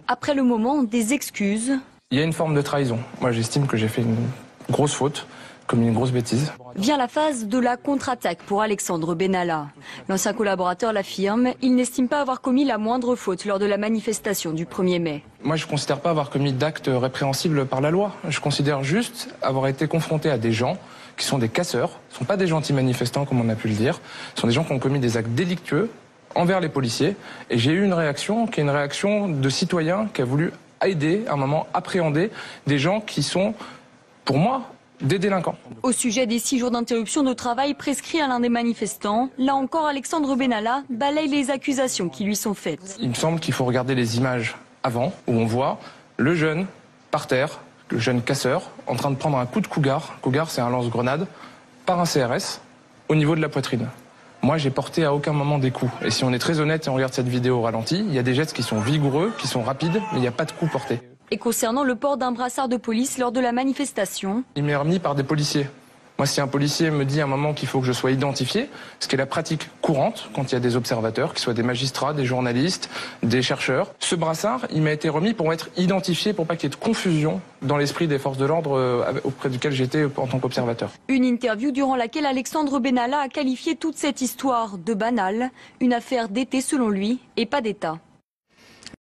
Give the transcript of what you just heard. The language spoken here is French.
Après le moment des excuses. Il y a une forme de trahison. Moi, j'estime que j'ai fait une grosse faute, commis une grosse bêtise. Vient la phase de la contre-attaque pour Alexandre Benalla. L'ancien collaborateur l'affirme, il n'estime pas avoir commis la moindre faute lors de la manifestation du 1er mai. Moi, je ne considère pas avoir commis d'actes répréhensibles par la loi. Je considère juste avoir été confronté à des gens qui sont des casseurs. Ce ne sont pas des gentils manifestants, comme on a pu le dire. Ce sont des gens qui ont commis des actes délictueux envers les policiers. Et j'ai eu une réaction qui est une réaction de citoyen qui a voulu aider, à un moment, appréhender des gens qui sont, pour moi, des délinquants. Au sujet des 6 jours d'interruption de travail prescrits à l'un des manifestants, là encore Alexandre Benalla balaye les accusations qui lui sont faites. Il me semble qu'il faut regarder les images avant, où on voit le jeune par terre, le jeune casseur, en train de prendre un coup de cougar. Cougar, c'est un lance-grenade, par un CRS, au niveau de la poitrine. Moi, j'ai porté à aucun moment des coups. Et si on est très honnête et on regarde cette vidéo au ralenti, il y a des gestes qui sont vigoureux, qui sont rapides, mais il n'y a pas de coups portés. Et concernant le port d'un brassard de police lors de la manifestation, il m'est remis par des policiers. Moi, si un policier me dit à un moment qu'il faut que je sois identifié, ce qui est la pratique courante quand il y a des observateurs, qu'ils soient des magistrats, des journalistes, des chercheurs, ce brassard, il m'a été remis pour être identifié, pour pas qu'il y ait de confusion dans l'esprit des forces de l'ordre auprès duquel j'étais en tant qu'observateur. Une interview durant laquelle Alexandre Benalla a qualifié toute cette histoire de banale, une affaire d'été selon lui et pas d'État.